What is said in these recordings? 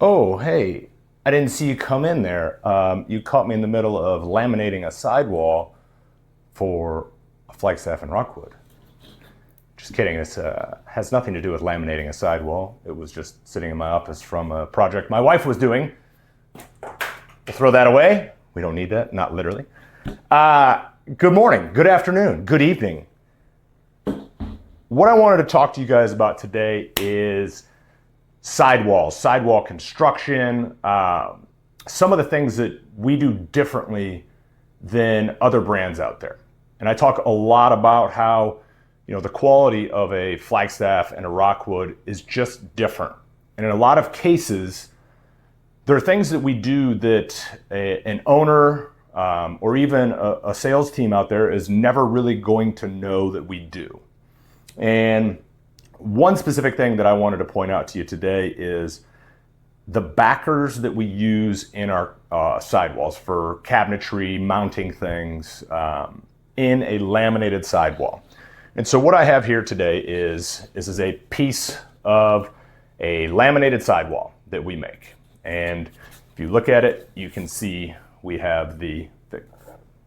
Oh, hey, I didn't see you come in there. You caught me in the middle of laminating a sidewall for a Flagstaff and Rockwood. Just kidding, this has nothing to do with laminating a sidewall. It was just sitting in my office from a project my wife was doing. We'll throw that away. We don't need that, not literally. Good morning, good afternoon, good evening. What I wanted to talk to you guys about today is sidewalls, sidewall construction, some of the things that we do differently than other brands out there. And I talk a lot about how, the quality of a Flagstaff and a Rockwood is just different. And in a lot of cases, there are things that we do that an owner or even a sales team out there is never really going to know that we do. And one specific thing that I wanted to point out to you today is the backers that we use in our sidewalls for cabinetry, mounting things in a laminated sidewall. And so what I have here today is a piece of a laminated sidewall that we make. And if you look at it, you can see we have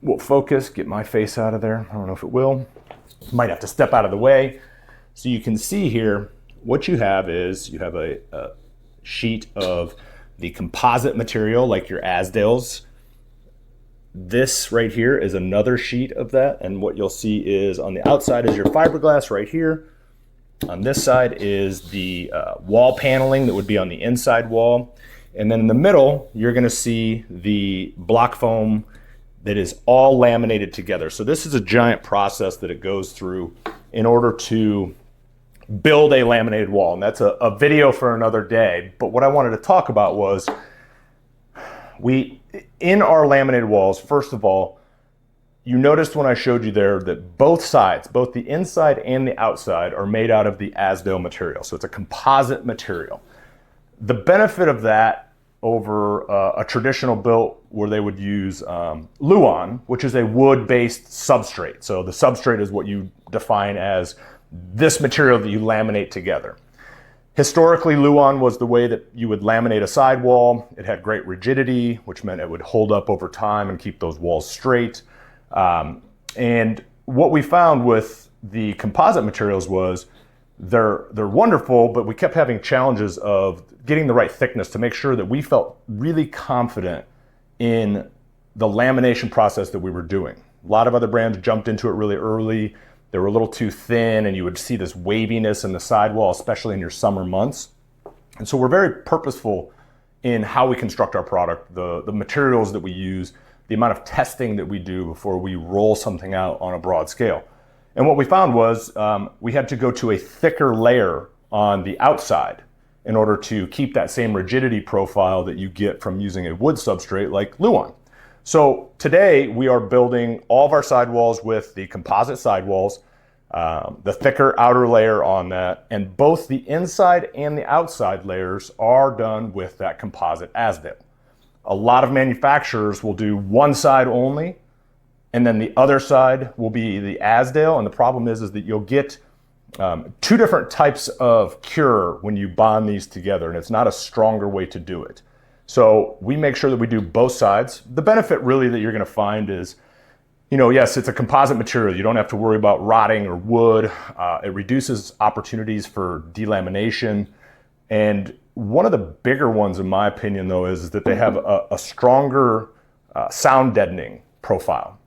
we'll focus, get my face out of there. I don't know if it will. Might have to step out of the way. So you can see here, what you have is you have a sheet of the composite material like your Asdales. This right here is another sheet of that, and what you'll see is on the outside is your fiberglass right here. On this side is the wall paneling that would be on the inside wall. And then in the middle, you're gonna see the block foam that is all laminated together. So this is a giant process that it goes through in order to build a laminated wall. And that's a video for another day. But what I wanted to talk about was in our laminated walls, first of all, you noticed when I showed you there that both sides, both the inside and the outside, are made out of the Asdale material. So it's a composite material. The benefit of that over a traditional built where they would use Luan, which is a wood-based substrate. So the substrate is what you define as this material that you laminate together. Historically, Luan was the way that you would laminate a sidewall. It had great rigidity, which meant it would hold up over time and keep those walls straight. And what we found with the composite materials was they're wonderful, but we kept having challenges of getting the right thickness to make sure that we felt really confident in the lamination process that we were doing. A lot of other brands jumped into it really early. They were a little too thin, and you would see this waviness in the sidewall, especially in your summer months. And so we're very purposeful in how we construct our product, the materials that we use, the amount of testing that we do before we roll something out on a broad scale. And what we found was we had to go to a thicker layer on the outside in order to keep that same rigidity profile that you get from using a wood substrate like Luan. So today we are building all of our sidewalls with the composite sidewalls, the thicker outer layer on that, and both the inside and the outside layers are done with that composite Asdale. A lot of manufacturers will do one side only, and then the other side will be the Asdale, and the problem is that you'll get two different types of cure when you bond these together, and it's not a stronger way to do it. So we make sure that we do both sides. The benefit really that you're gonna find is, yes, it's a composite material. You don't have to worry about rotting or wood. It reduces opportunities for delamination. And one of the bigger ones, in my opinion, though, is that they have a stronger sound deadening profile.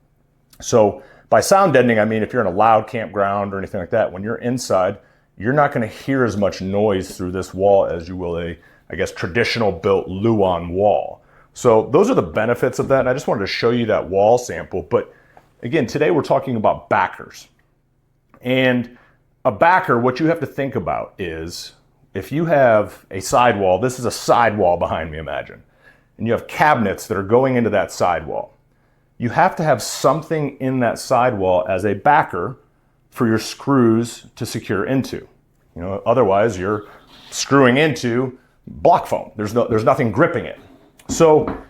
So by sound deadening, I mean if you're in a loud campground or anything like that, when you're inside, you're not gonna hear as much noise through this wall as you will traditional built Luan wall. So those are the benefits of that. And I just wanted to show you that wall sample. But again, today we're talking about backers. And a backer, what you have to think about is if you have a sidewall, this is a sidewall behind me, imagine, and you have cabinets that are going into that sidewall. You have to have something in that sidewall as a backer for your screws to secure into. Otherwise you're screwing into block foam. There's nothing gripping it. So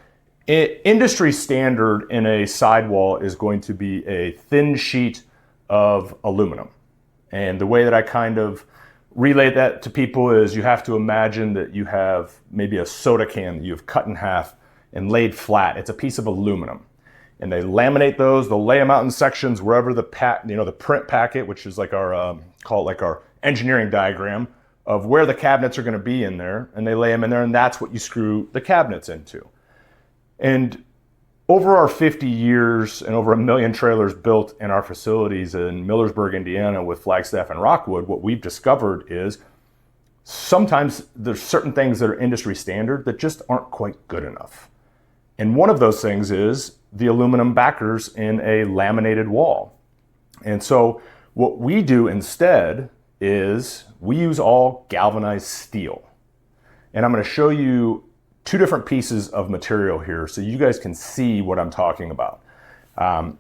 industry standard in a sidewall is going to be a thin sheet of aluminum. And the way that I kind of relate that to people is you have to imagine that you have maybe a soda can that you've cut in half and laid flat. It's a piece of aluminum. And they laminate those, they'll lay them out in sections wherever the print packet, which is like our, call it like our engineering diagram of where the cabinets are gonna be in there, and they lay them in there, and that's what you screw the cabinets into. And over our 50 years and over 1 million trailers built in our facilities in Millersburg, Indiana with Flagstaff and Rockwood, what we've discovered is sometimes there's certain things that are industry standard that just aren't quite good enough. And one of those things is the aluminum backers in a laminated wall. And so what we do instead is we use all galvanized steel. And I'm going to show you 2 different pieces of material here so you guys can see what I'm talking about.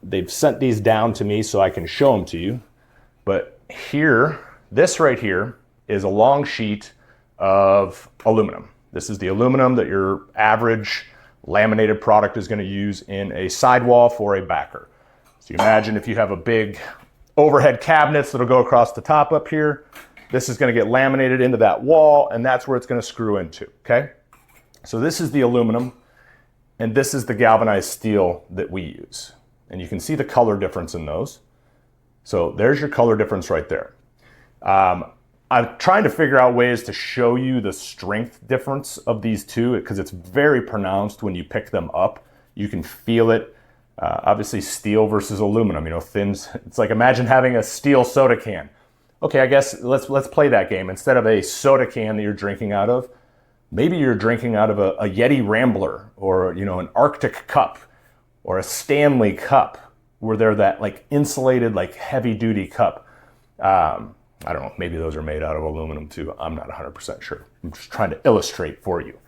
They've sent these down to me so I can show them to you. But here, this right here is a long sheet of aluminum. This is the aluminum that your average laminated product is going to use in a sidewall for a backer. So you imagine if you have a big overhead cabinets that'll go across the top up here, this is going to get laminated into that wall, and that's where it's going to screw into, okay? So this is the aluminum, and this is the galvanized steel that we use. And you can see the color difference in those. So there's your color difference right there. I'm trying to figure out ways to show you the strength difference of these two because it's very pronounced when you pick them up. You can feel it. Obviously steel versus aluminum, thins. It's like imagine having a steel soda can. Okay, I guess let's play that game. Instead of a soda can that you're drinking out of, maybe you're drinking out of a Yeti Rambler or an Arctic cup or a Stanley cup where they're that like insulated, like heavy duty cup. I don't know, maybe those are made out of aluminum too. I'm not 100% sure. I'm just trying to illustrate for you.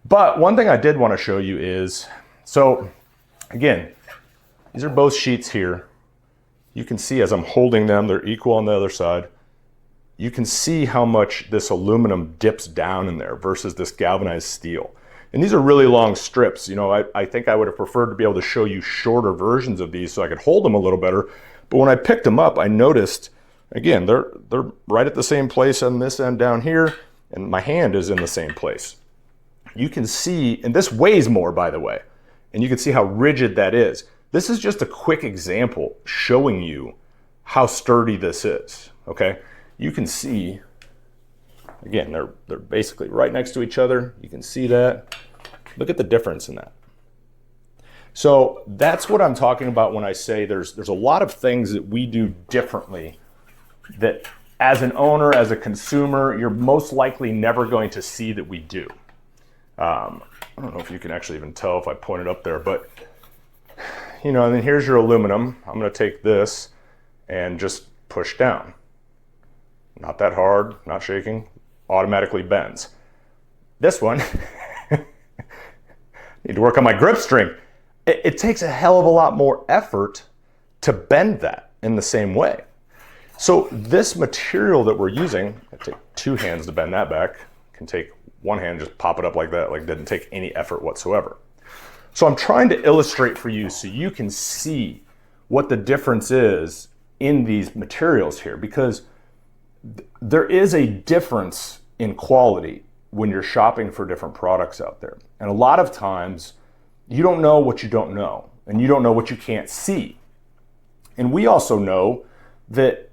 But one thing I did want to show you is, so again, these are both sheets here. You can see as I'm holding them, they're equal on the other side. You can see how much this aluminum dips down in there versus this galvanized steel. And these are really long strips. I think I would have preferred to be able to show you shorter versions of these so I could hold them a little better. But when I picked them up, I noticed, again, they're right at the same place on this end down here, and my hand is in the same place. You can see, and this weighs more, by the way, and you can see how rigid that is. This is just a quick example showing you how sturdy this is, okay? You can see, again, they're basically right next to each other. You can see that. Look at the difference in that. So that's what I'm talking about when I say there's a lot of things that we do differently that as an owner, as a consumer, you're most likely never going to see that we do. I don't know if you can actually even tell if I point it up there, but and then here's your aluminum. I'm going to take this and just push down. Not that hard, not shaking, automatically bends. This one, need to work on my grip strength. It takes a hell of a lot more effort to bend that in the same way. So this material that we're using, I take 2 hands to bend that back, can take 1 hand, just pop it up like that, like it didn't take any effort whatsoever. So I'm trying to illustrate for you so you can see what the difference is in these materials here, because there is a difference in quality when you're shopping for different products out there. And a lot of times you don't know what you don't know, and you don't know what you can't see. And we also know that,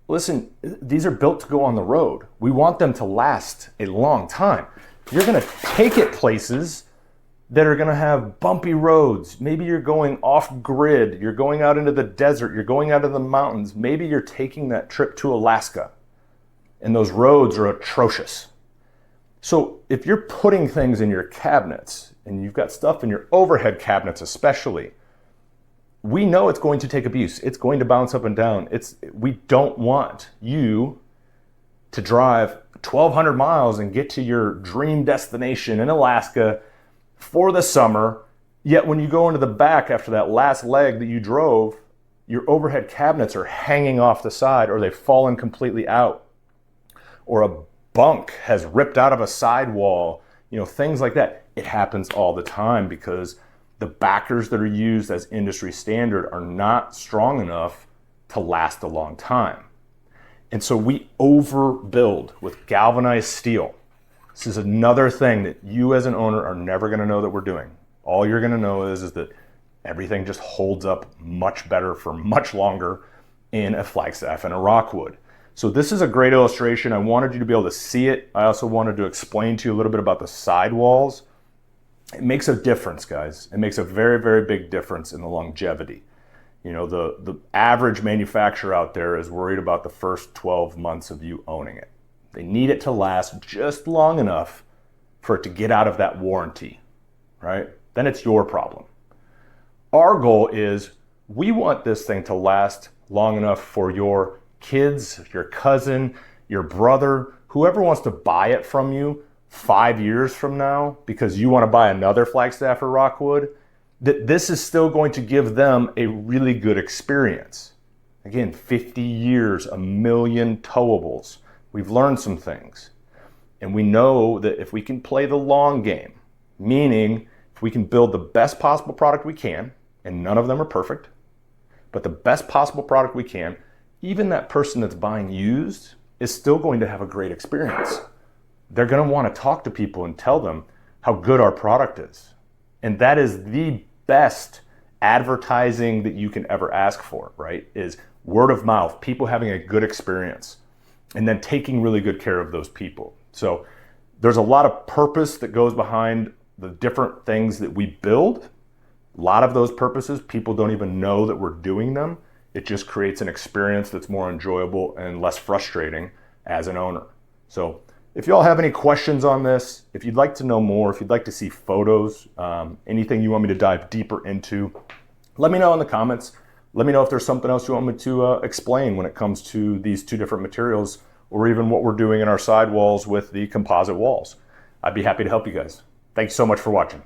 listen, these are built to go on the road. We want them to last a long time. You're gonna take it places that are gonna have bumpy roads. Maybe you're going off grid, you're going out into the desert, you're going out of the mountains. Maybe you're taking that trip to Alaska and those roads are atrocious. So if you're putting things in your cabinets and you've got stuff in your overhead cabinets especially, we know it's going to take abuse. It's going to bounce up and down. We don't want you to drive 1,200 miles and get to your dream destination in Alaska for the summer, yet when you go into the back after that last leg that you drove, your overhead cabinets are hanging off the side or they've fallen completely out, or a bunk has ripped out of a sidewall, things like that. It happens all the time because the backers that are used as industry standard are not strong enough to last a long time. And so we overbuild with galvanized steel. This is another thing that you as an owner are never going to know that we're doing. All you're going to know is that everything just holds up much better for much longer in a Flagstaff and a Rockwood. So this is a great illustration. I wanted you to be able to see it. I also wanted to explain to you a little bit about the sidewalls. It makes a difference, guys. It makes a very, very big difference in the longevity. You know, the average manufacturer out there is worried about the first 12 months of you owning it. They need it to last just long enough for it to get out of that warranty, right? Then it's your problem. Our goal is we want this thing to last long enough for your kids, your cousin, your brother, whoever wants to buy it from you 5 years from now because you want to buy another Flagstaff or Rockwood, that this is still going to give them a really good experience. Again, 50 years, 1 million towables. We've learned some things. And we know that if we can play the long game, meaning if we can build the best possible product we can, and none of them are perfect, but the best possible product we can, even that person that's buying used is still going to have a great experience. They're going to want to talk to people and tell them how good our product is. And that is the best advertising that you can ever ask for, right? Is word of mouth, people having a good experience, and then taking really good care of those people. So there's a lot of purpose that goes behind the different things that we build. A lot of those purposes, people don't even know that we're doing them. It just creates an experience that's more enjoyable and less frustrating as an owner. So if y'all have any questions on this, if you'd like to know more, if you'd like to see photos, anything you want me to dive deeper into, let me know in the comments. Let me know if there's something else you want me to explain when it comes to these two different materials, or even what we're doing in our sidewalls with the composite walls. I'd be happy to help you guys. Thank you so much for watching.